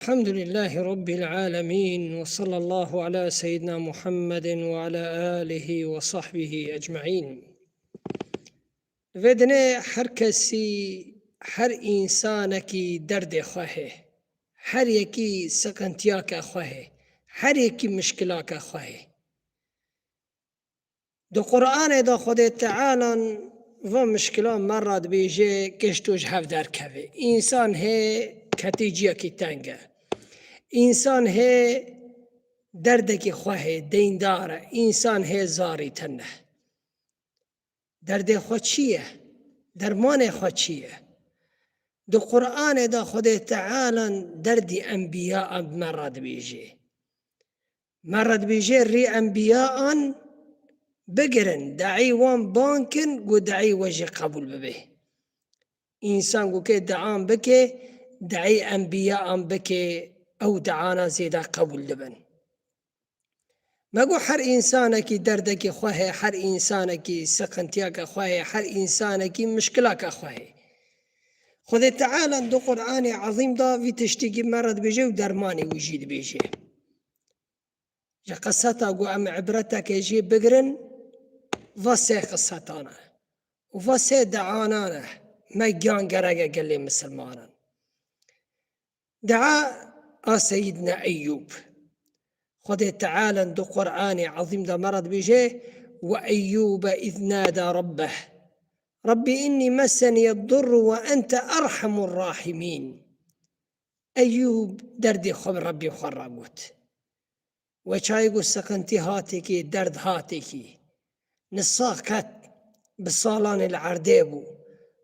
الحمد لله رب العالمين، وصلى الله على سيدنا محمد وعلى آله وصحبه أجمعين. ودنه هر کسی، هر انسان کی درد خواهه، هر یکی سکنتیا که خواهه، هر یکی مشکلا که خواهه. دو قرآن دا خود تعالی و مشکلا مراد بیجه کشتوش هفدر کوه. انسان ہے کتیجیا کی تنگه، انسان ہے درد کی خواہ دیندار، انسان ہے زاری تنه. درد خود چیه؟ درمان خود چیه؟ دو قرآن دا خود تعالی درد انبیاء مرد بیجه ری انبیاء بگرن دعی وان بانکن گو دعی وجه قبول ببه. انسان گو که دعان بکه دعی انبیاء بکه او دعانا زیده قبول لبن. مگو هر انسان کی درد کی خواه، هر انسان کی سقنتیا کا خواه، هر انسان کی مشکلا کا خواه. خود تعالی دو قرآن عظیم دا وی تشتیگی مرد بیجه و درمانی وجید بیجه. جا قصتا گو ام عبرتا که جی بگرن واسه قصتانا و واسه دعانانا ما جان گرگه گلی مسلمانا. دعا سيدنا أيوب خد تعالى دو قرآن عظيم دا مرض بيجي وأيوب إذ نادى ربه ربي إني مسني الضر وأنت أرحم الراحمين. أيوب دردي خبر ربي خرقوت وشايقو سقنتي هاتيكي درد هاتيكي نصاق كت بالصالان العرديبو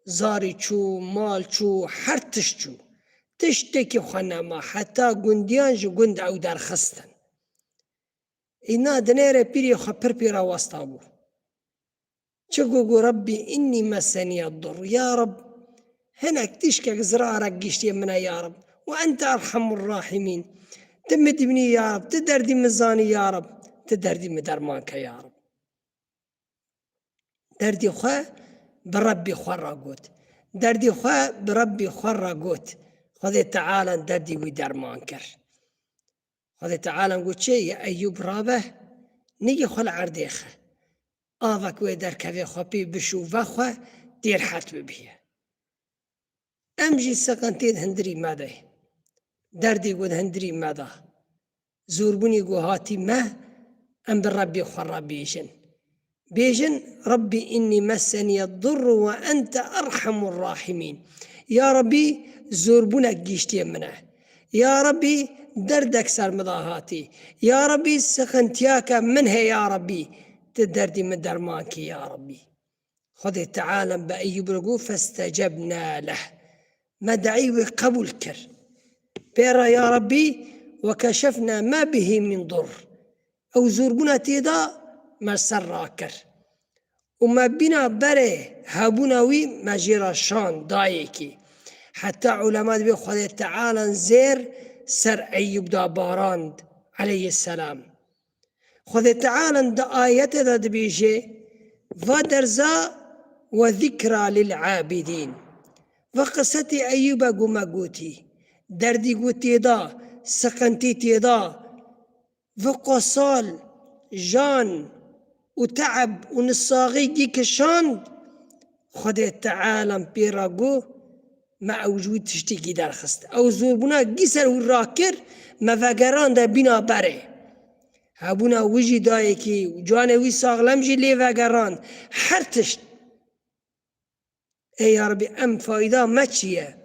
زاري چو مال چو حرتش چو تشتكي خنما حتى گنديان جو گند او در خستن. اینا دنیره پیری خبر پیرا واسطابو چگو ربي إني مسني الضر يا رب هناك تشكك زرارك قشتي منا يا رب وأنت أرحم الراحمين. تمد ابني يا رب، تدردي مزاني يا رب، تدردي مدرمانك يا رب. دردي خواه بربي خرقوت، دردي خواه بربي خرقوت. خذ تعالى دردي ودرمانكر. خذ تعالى نقول شيء يا أيوب رابه نيجي خل عرديخه آفك ويدر كذا خبي بشو وخوا دير حت ببيه. أمجي سقنتين هندري ماذا دردي قد هندري ماذا زوربني قو هاتي ما أم بالربي خرابيشن بيجن ربي إني مسني الضر وأنت أرحم الراحمين. يا ربي زوربنا قيشتي منه، يا ربي دردك سر مضاهاتي، يا ربي سخنتياك منها يا ربي تدردي من درمانك يا ربي. خذ تعالى بأيوب رقو فاستجبنا له ما دعيوي قبول كر بيرا يا ربي وكشفنا ما به من ضر أو زوربنا تيدا ما سراكر وما بنا بره هابوناوي ما جيرا شان دايكي. حتى علماء بي خذ تعالى زير سر أيوب دا باراند عليه السلام. خذ تعالى دا آيات دا بيجي ودرزا وذكرى للعابدين. وقصة أيوب قوما قوتي دردي قوتي دا سقنتي تيدا وقصال جان وتعب ونصاغي جيك شان. خذ تعالى بيراقو مع وجود تشتكي در خست او زوربنا جسر وراكر ما فقران دا بنا بره هابونا وجي دايكي وجانوي ساغلم جي لي فقران حرتشت. اي يا ربي ام فايدة ماتشية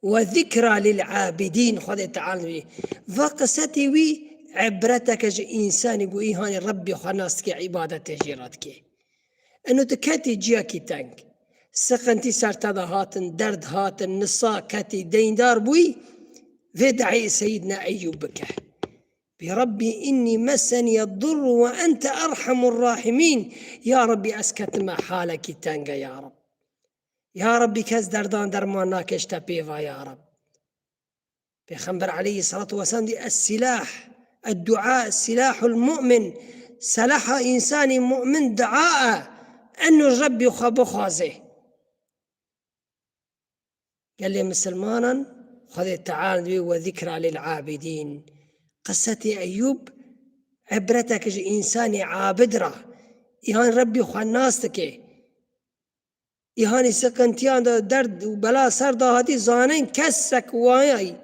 وذكرى للعابدين. خذ تعالى وقصتي وي عبرتك انسان يقول ايهاني ربي خناستك عبادة جيراتك انو تكاتي جياكي تنك سقنتي سرتدا هاتن درد هاتن نصا كاتي ديندار بوي فدعي سيدنا أيوب بك بربي إني مسني الضر وأنت أرحم الراحمين. يا ربي أسكت ما حالك تنقى يا رب، يا ربي كز دردان درماناك اشتبيفا يا رب. بيخنبر عليه الصلاة والسلام دي السلاح الدعاء سلاح المؤمن. سلاح إنسان مؤمن دعاء أنه الرب يخاب خازه. قال لي مسلمانا خذ تعالى وذكرى للعابدين. قصة أيوب عبرتك إنساني عابد را إيهان ربي خناستك إيهاني سقنتيان درد وبلا سرد هاتي زانين كسك وايي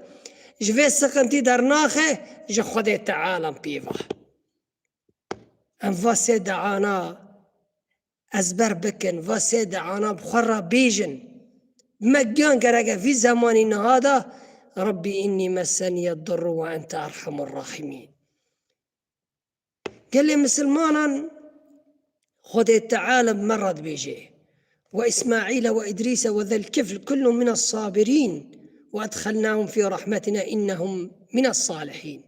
جفي سقنتي درناخه جا خذ تعالى بيفا أنفاسي دعانا أزبر بكن فاسي دعانا بخرى بيجن مجان قرقة في زماننا هذا ربي إني مسني الضر وأنت أرحم الراحمين. قال لي مسلمانا خذ تعالى مرض بيجي وإسماعيل وإدريس وذا الكفل كل من الصابرين وأدخلناهم في رحمتنا إنهم من الصالحين.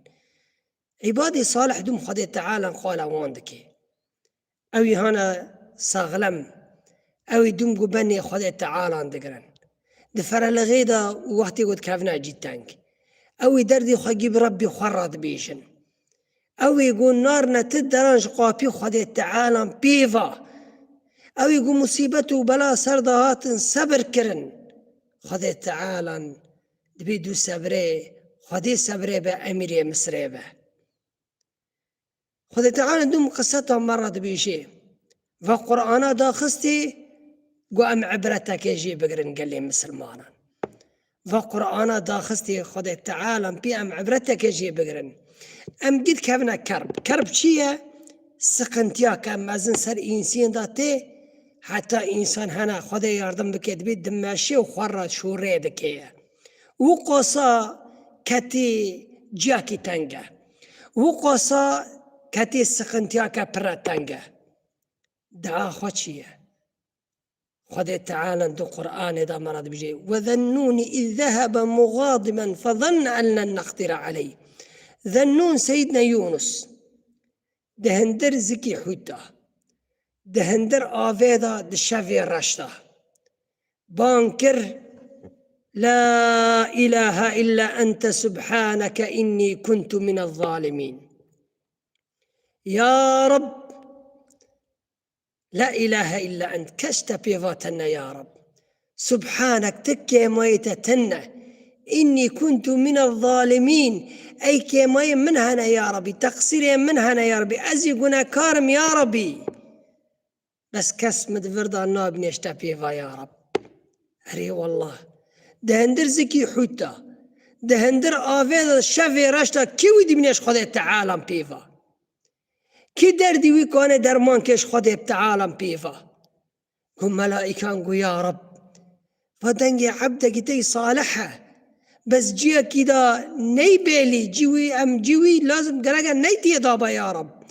عبادي صالح دوم خذ تعالى قال واندك أو هنا صغلم أو دوم قبني خذ تعالى عندقرن دفر لغيدا وقتي قد كافنا جيتانك أو دردي خجيب ربي خرط بيشن أو يقول نارنا تدرانش قابي خذ تعالى بيفا أو يقول مصيبته بلا سردهات صبر كرن خذ تعالى دبيدو صبري خذ صبري بأميري مصري به خذ تعالى دوم قصتها مرة بيشي فالقرآن داخستي قام عبرتك يجي بقرن قال لي مسلمانا فالقرآن داخستي خذ تعالى بيام عبرتك يجي بقرن أم قد كابنا كرب شيء سقنتيا كان مازن سر إنسان داتي حتى إنسان هنا خذ يردم بكيت بيت دماشي وخرج شو ريدكيا وقصا كتي جاكي تنجا وقصا كتي سقنتيا كبرا تنجا دعا خدشية خذ تعالى دو قرآن إذا مرض بجي وذنون إذ ذهب مغاضبا فظن أن لن نقدر عليه. ذنون سيدنا يونس دهندر زكي حوتا دهندر آفيدا دشافي رشتا بانكر لا إله إلا أنت سبحانك إني كنت من الظالمين. يا رب لا إله إلا أنت كشت بيفاتنا يا رب سبحانك تكي ميتتنا إني كنت من الظالمين أي كيماي من هنا يا ربي تقصيري من هنا يا ربي أزيقنا كارم يا ربي بس كسمت فرضا الناب نشتا بيفا يا رب أري والله دهندر زكي حوتا دهندر آفيد شافي راشتا كيوي دي منيش خذ تعالم بيفا كي دردي ويكون درمان كيش خذ تعالم بيفا هم ملائكان قو يا رب فدنجي عبدك تي صالحة بس جيا كده ني بيلي جيوي أم جيوي لازم قرقا ني تيضابا يا رب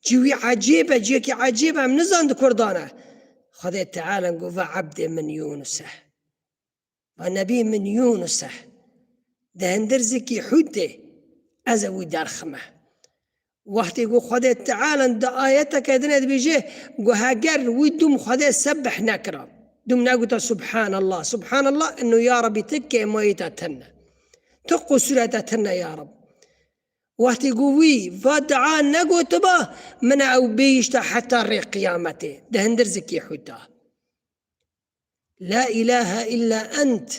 جيوي عجيبة جيكي عجيبة من نزاند كردانة خذ تعالى نقول عبد من يونسه والنبي من يونسه دهندر زكي حوته أزوي درخمه وقت يقول خذ تعالى دا آياتك ادنا بيجيه قو هاجر ويدوم خذ سبح نكرة دوم نقول سبحان الله سبحان الله إنه يا ربي تكي ما يتتنا تقو سورتنا يا رب وقت يقوي فدعا نقو تبا من أو بيشتا حتى ريق قيامته دهندر زكي حوتا لا إله إلا أنت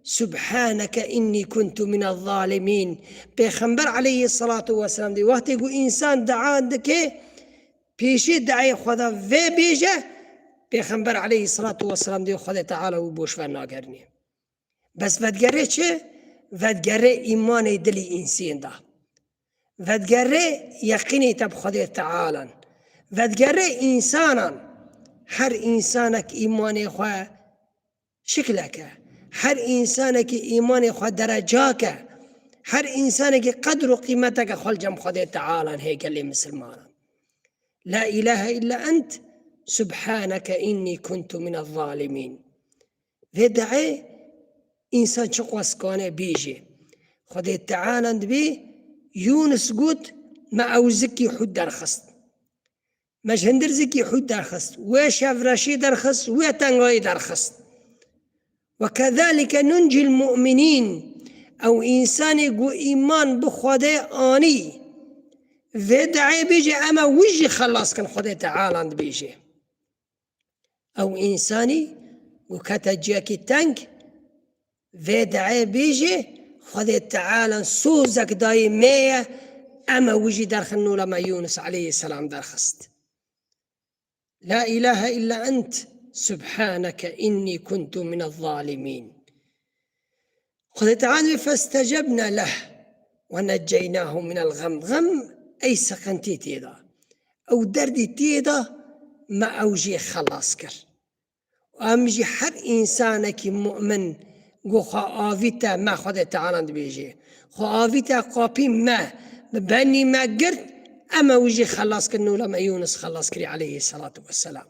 سبحانك إني كنت من الظالمين. بيخنبر عليه الصلاة والسلام دي وقت يقول إنسان دعا دكي بيشي دعي خذا في بيجه بيخنبر عليه الصلاة والسلام دي خذا تعالى وبوش فناقرني بس فتقري چه؟ فتقري إيمان دلي إنسان ده فتقري يقيني تب خذا تعالى فتقري إنسانا هر إنسانك إيماني خواه شكلك هر إنسانك إيماني خواه درجاك هر إنسانك قدر قيمتك خل جم خذا تعالى هيك اللي مسلمان لا إله إلا أنت سبحانك إني كنت من الظالمين. فدعي إنسان شقوس كونه بيجي خذ تعالى بي يونس قلت ما أوزكي حد درخست مش هندر زكي حد درخست وشاف رشي درخست وتنغي درخست وكذلك ننجي المؤمنين أو إنسان يقول إيمان بخده آني فدعي بيجي أما وجي خلاص كان خده تعالى بيجي أو إنساني وكتا جاكي تانك فدعي بيجي خود تعالى سوزك دايمية أما وجي درخنو لما يونس عليه السلام درخست لا إله إلا أنت سبحانك إني كنت من الظالمين. خود تعالى فاستجبنا له ونجيناه من الغم. غم أي سقنتي تيدا أو دردي تيدا ما أوجي خلاص كر وأمجي حر إنسانك مؤمن قو خاويتا ما خود تعالى بيجي خاويتا قابي ما ببني ما قرت أما وجي خلاص كنو لما يونس خلاص كري عليه الصلاة والسلام.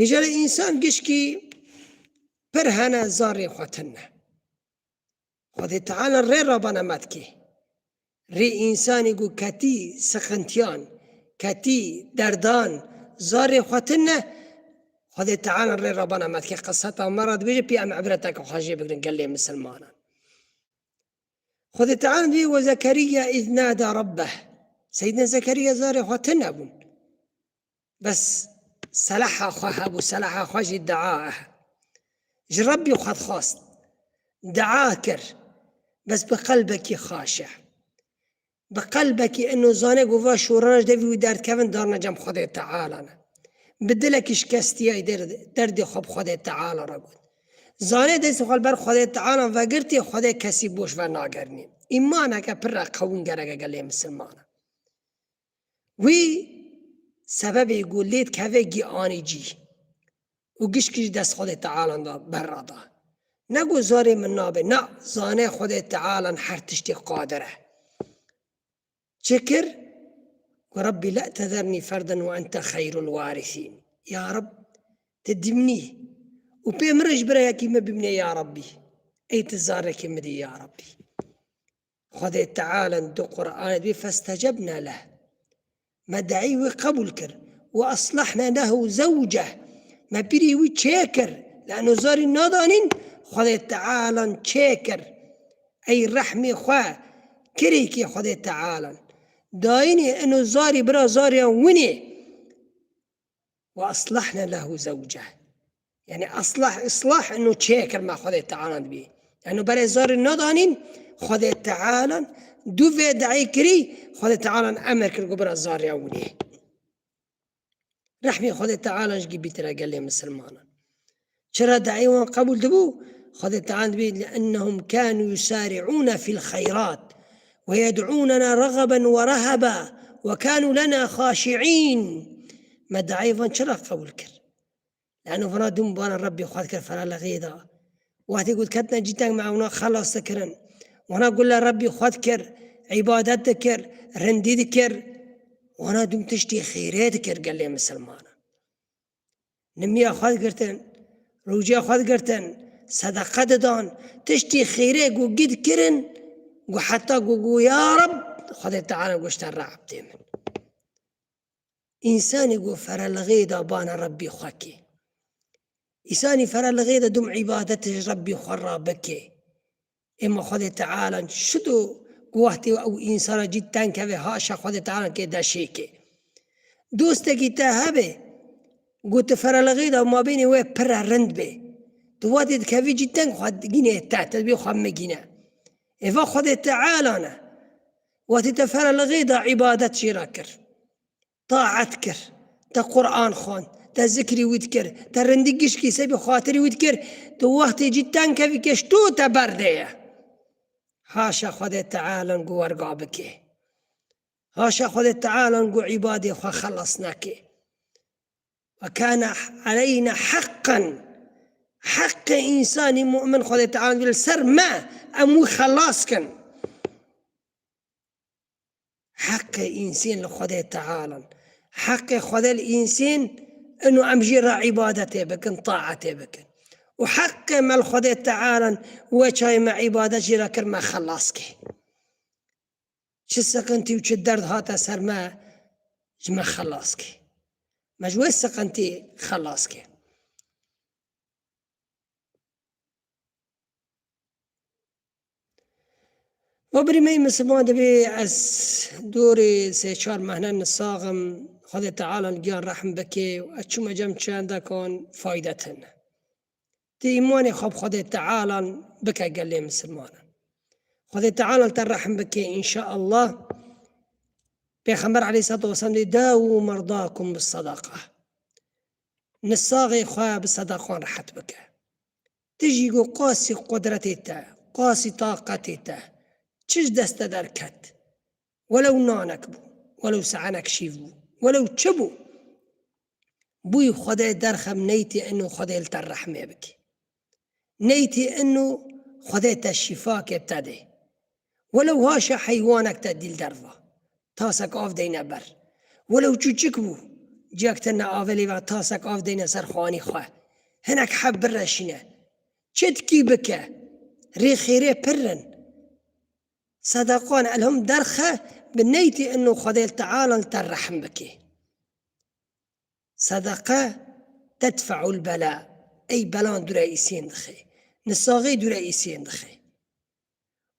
هجا الإنسان قشكي برهنا زاري خوتنا خود تعالى ري ربنا ماتكي ري إنسان يقول كتي سخنتيان كتي دردان زاري خوتنا خود تعالى ري ربنا ماتكي قصتها مرض بيجي بي أم عبرتك وخاجي بقرن قال لي مسلمانا. خود تعالى بي وزكريا إذ نادى ربه سيدنا زكريا زاري خوتنا أبون بس سلحها خواه سلحها خواجي دعاءه جربي وخذ خاص دعاكر بس بقلبك خاشع بقلبك انه زانه قوة شورانش دفي ودارد كفن دارنا جم خده تعالى بدلك شكستي درد خب خده تعالى رقود زانه دست خال بر خده تعالى وگرتی خده کسی بوش و ناگرنی ایمانك پر قون گرگه گلی مسلمانه وی سبب يقول ليت كافي جي آني جي وقش كش دست خده تعالى برادا نقول زاري من نابه نا زانه خده تعالى حرتشتي قادره شكر وربي لا تذرني فردا وأنت خير الوارثين يا رب تدمنيه وبيمرج برايك ما بمني يا ربي أي تزارك مدي يا ربي خده تعالى دو قرآن بي فاستجبنا له ما دعيه قبول كر وأصلحنا له زوجه ما بيريوي تشيكر لأنه زاري نادانين خده تعالى تشيكر أي رحمي خواه كريكي خده تعالى دايني أنه زاري برا زاري وني وأصلحنا له زوجه يعني إصلاح أنه تشيكر ما خده تعالى بيه لأنه برا زاري نادانين خده تعالى دو في دعي كري خده تعالى أمر كرقو برا زاري وني رحمي خده تعالى نجي بيتنا قال لي مسلمانا شرا دعيوان قبول دبو خده تعالى بيه لأنهم كانوا يسارعون في الخيرات ويدعوننا رغبا ورهبا وكانوا لنا خاشعين ما دعيوان شرا قبول كر لأنه فنا دم بانا ربي خواهد كر فلا لغيدا وقت يقول كتنا جيتان معونا خلاص تكرن وانا قول له ربي خواهد كر عبادت كر رنديد كر وانا دم تشتي خيرات كر قال لي مسلمانا نمية خواهد كرتن روجيا خواهد كرتن صدقة دان تشتي خيرات قو قد كرن وحتى قو يا رب خواهد تعالى قوشت الرعب ديمن إنسان يقول فرا لغيدا بانا ربي خواكي إنساني فرا لغيدا دم عبادته ربي خرابكي إما خود تعالى شدو قواتي أو إنسان جدا كذا هاشا خود تعالى كده شيكي دوستك تهبه قلت فرا لغيدا وما بيني وين برا رند به دواتي كذا جدا خود جينه تحت بيو خم جينه إذا خود تعالى أنا وتتفرا لغيدا عبادة شراكر طاعتكر تا قرآن خان تا ذكري وذكر تا رندقش كي سبي خاطري وذكر دواتي جدا كذا كشتو تبرديه هاشا خود تعالى نقو ورقابك هاشا خود تعالى نقو عبادي خلصناك وكان علينا حقا حق إنسان مؤمن خود تعالى بالسر ما أمو خلاصكن حق إنسان لخود تعالى حق خود الإنسان أنه أمجير عبادته بكن طاعته بكن وحق ما الخدي تعالى وشاي مع عبادتي لكن ما خلاصك شو سكنتي وش الدرد هاتا سر ما خلاصك ما جوي سكنتي خلاصك وبري مي مسلمان دبي عس دوري سيشار مهنا الصاغم خدي تعالى نجان رحم بكي وأتشو ما جمت شان دا كون فايدتنا تی ایمانی خواب خود تعالی بکه گلی مسلمانا خود تعالی ترحم بکه انشاء الله. پیغمبر علیه الصلاة والسلام داو مرضاکم بالصدقه نصاغی خواه بصدقان راحت بکه تجي جو قاسي قدرتي قاسي طاقتي چش دست در کت ولو نانک بو ولو سعنک شیف بو ولو چبو بوی خدای درخم نیتی انو خدای التر رحمه بکی نیتی انو خدای تشفا که بتده ولو هاشا حیوانک تدیل دروا تاسک آف دینه بر ولو چوچک بو جاکتن آولی و تاسک آف دینه سرخوانی خواه هنک حب برشینه چتکی بکه ری خیره پرن صدقان الهم درخه بنيتي انه خدای تعالى ترحم بك صدقه تدفع البلاء اي بلان درائيسين دخي نصاغي درائيسين دخي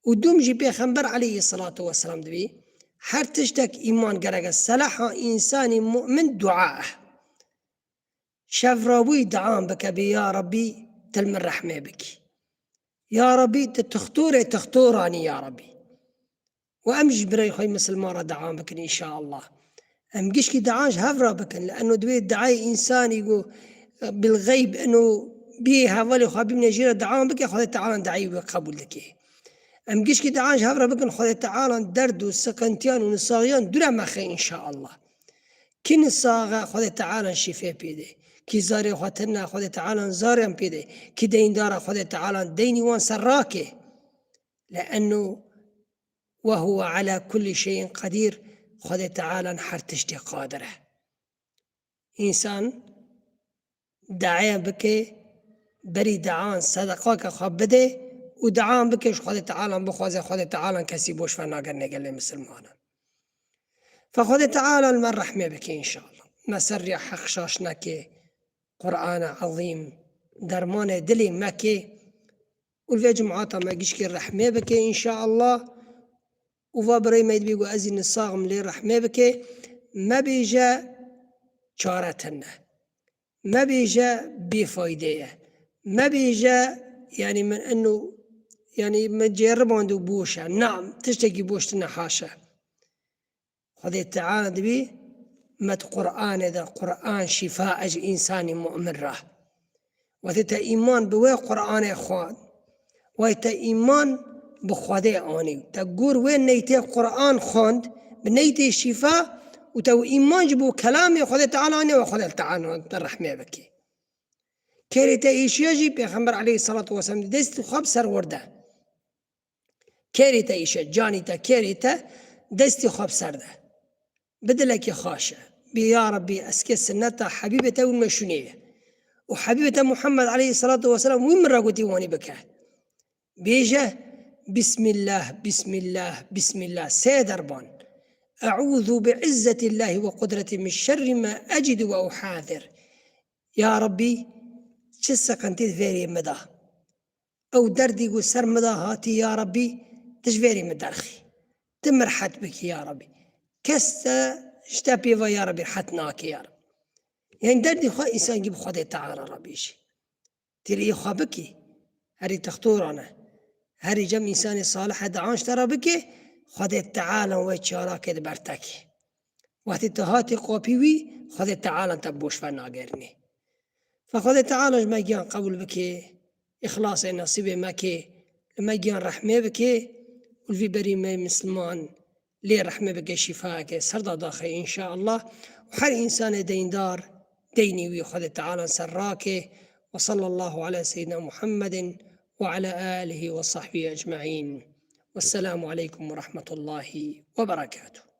ودمجي بيخنبر عليه الصلاة والسلام دبي هر تشتك ايمان قرق السلاح انساني مؤمن دعاء شفرابوي دعام بك يا ربي تلم الرحمة بك يا ربي تختوراني يا ربي وأمجي بري خوي مسلمان دعام بكن إن شاء الله أمجيش كي دعاش هفرا بكن لأنه دوي دعاي إنسان يقول بالغيب أنه بيها ولي خابي من يجير دعام بك خذ تعالى دعي وقبول لك أمجيش كي دعاش هفرا بكن خذ تعالى درد والسكنتيان ونصاغيان درا مخي إن شاء الله كي نصاغة خذ تعالى شفاء بيدي كي زاري خاتنا خذ تعالى زاريان بيدي كي دين دارا خذ تعالى ديني وان سراكي لأنه وهو على كل شيء قدير خذ تعالى حرتشتي قادره إنسان دعاء بك بري دعان صدقاك خاب بده ودعان بكش خذ تعالى بخوازه خذ تعالى كسي بوش فناقر نقل مسلمانا فخذ تعالى المن رحمه بك إن شاء الله مسرع حق شاشنك قرآن عظيم درمان دلي مكي والفي جمعاتا ما قيشك الرحمه بك إن شاء الله وفابري ما يدبيقو أزين الصاغم لي رحمه بك ما بيجا شارتنا ما بيجا بفايدة ما بيجا يعني من أنه يعني ما تجربوا عنده بوشة نعم تشتكي بوشتنا حاشا خذي تعالى دبي مت قرآن إذا قرآن شفاء إنسان مؤمن راه وثتا إيمان بوي قرآن إخوان وثتا إيمان بخوادي آني تقول وين نيتي قرآن خواند بنيتي شفاء وتو إيمان جبو كلامي خذ تعالى آني وخذ تعالى الرحمة بكي كيريتا إيش يجي بيغمبر عليه الصلاة والسلام دست خاب سر ورده كيريتا إيش جانيتا كيريتا دست خاب سر ده بدلك خاشة بيا ربي أسكي سنتا حبيبته والمشونية وحبيبة محمد عليه الصلاة والسلام وين مرة قلتي واني بكاه بيجه بسم الله بسم الله بسم الله سيدربان أعوذ بعزة الله وقدرته من شر ما أجد وأحاذر يا ربي شسك أنت فيري مدى أو دردي وسر مدى هاتي يا ربي تجفيري مدرخي تمرحت بك يا ربي كستا اشتبي يا ربي حتناك يا رب يعني دردي خوا إنسان جيب خدي تعالى ربيشي تلي خوا بكي هري تختورنا هري جم إنسان صالح دعانش ترى بكي خدي تعالى ويتشارا كده برتكي وقت تهاتي قوبيوي خدي تعالى تبوش فناقرني فخدي تعالى ما جان قبول بكي إخلاص نصيب مكي لما جان رحمة بكي والفي بري ما مسلمان ليه رحمة بكي شفاك سردا داخل إن شاء الله وحر إنسان دين دار ديني ويخدي تعالى سراكي وصلى الله على سيدنا محمد وعلى آله وصحبه أجمعين والسلام عليكم ورحمة الله وبركاته.